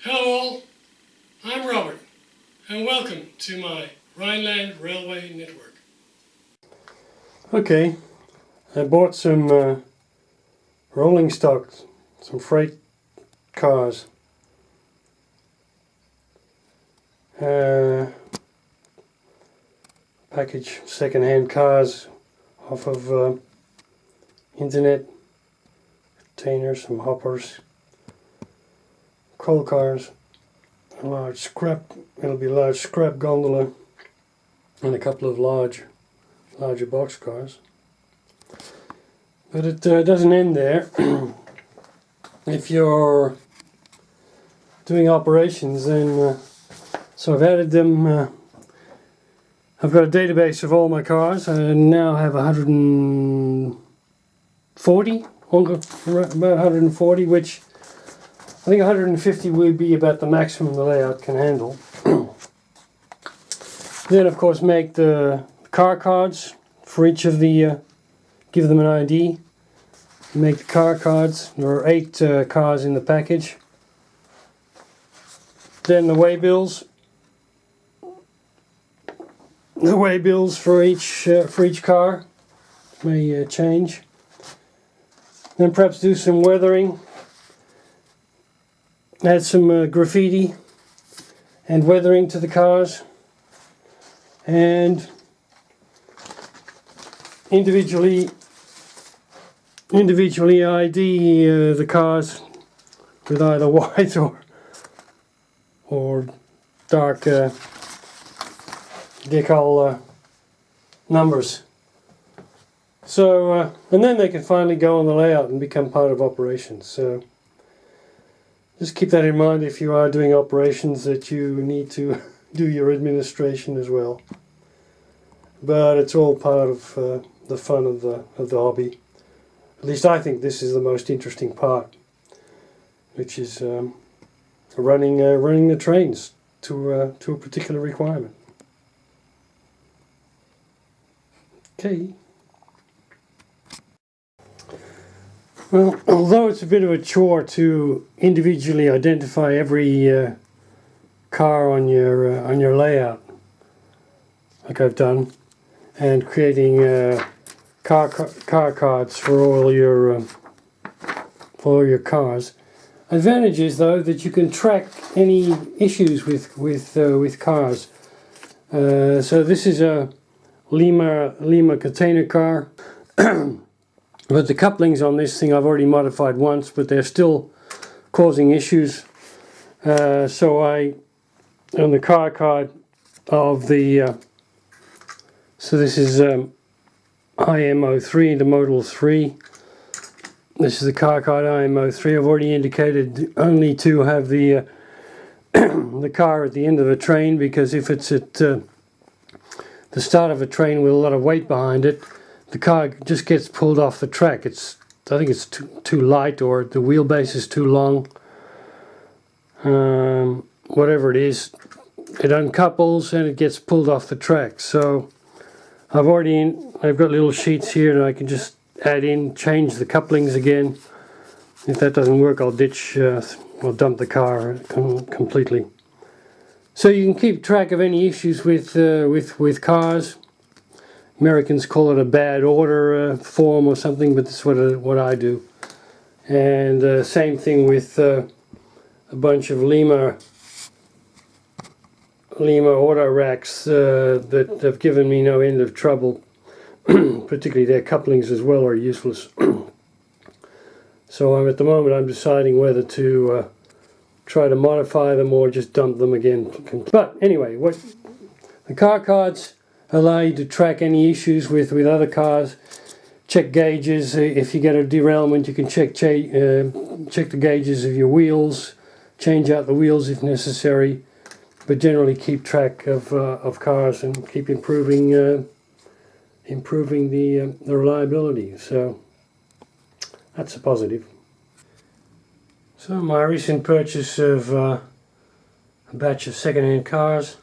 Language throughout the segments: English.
Hello all, I'm Robert and welcome to my Rhineland railway network. Okay, I bought some rolling stock, some freight cars. Package second-hand cars off of internet, containers, some hoppers, coal cars, a large scrap, it'll be a large scrap gondola, and a couple of larger box cars. But it doesn't end there. If you're doing operations, then so I've added them. I've got a database of all my cars. I now have 140, about 140, which I think 150 would be about the maximum the layout can handle. Then, of course, make the car cards for each of the. Give them an ID. Make the car cards. There are 8 cars in the package. Then the waybills. The waybills for each car may change. Then perhaps do some weathering. Add some graffiti and weathering to the cars. And individually ID the cars with either white or dark gekochte numbers. So and then they can finally go on the layout and become part of operations. So just keep that in mind if you are doing operations, that you need to do your administration as well. But it's all part of the fun of the hobby. At least I think this is the most interesting part, which is running the trains to a particular requirement. Okay. Well, although it's a bit of a chore to individually identify every car on your layout, like I've done, and creating car cards for all your cars. Advantage is, though, that you can track any issues with cars. So this is a Lima container car, but the couplings on this thing I've already modified once, but they're still causing issues. So on the car card of the so this is IMO3 into model 3. This is the car card IMO3. I've already indicated only to have the the car at the end of a train, because if it's at the start of a train with a lot of weight behind it, the car just gets pulled off the track. I think it's too light, or the wheelbase is too long. Whatever it is, it uncouples and it gets pulled off the track. So I've got little sheets here, and I can just change the couplings again. If that doesn't work, I'll dump the car completely. So you can keep track of any issues with cars. Americans call it a bad order form or something, but this is what I do. And same thing with a bunch of Lima auto racks that have given me no end of trouble. Particularly their couplings as well are useless. So at the moment I'm deciding whether to try to modify them or just dump them again. But anyway, the car cards allow you to track any issues with other cars. Check gauges. If you get a derailment, you can check the gauges of your wheels, change out the wheels if necessary, but generally keep track of cars and keep improving the reliability. So that's a positive. So my recent purchase of a batch of second-hand cars,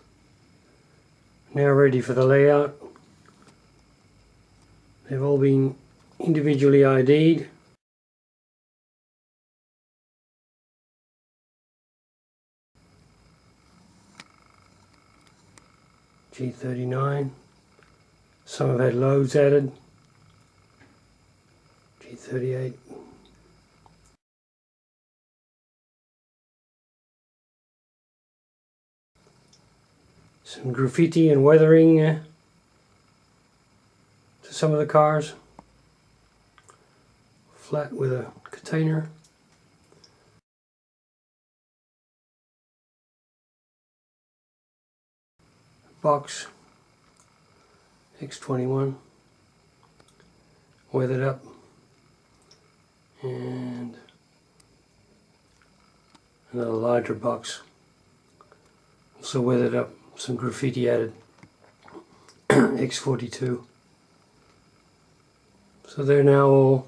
now ready for the layout. They've all been individually ID'd. G39. Some have had loads added. G38. Some graffiti and weathering to some of the cars. Flat with a container. Box X21, weathered up, and another larger box, also weathered up, some graffiti added. X42. So they're now all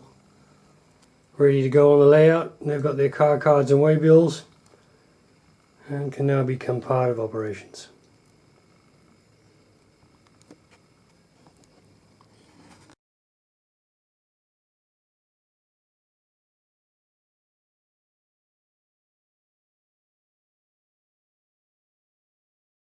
ready to go on the layout. They've got their car cards and waybills and can now become part of operations.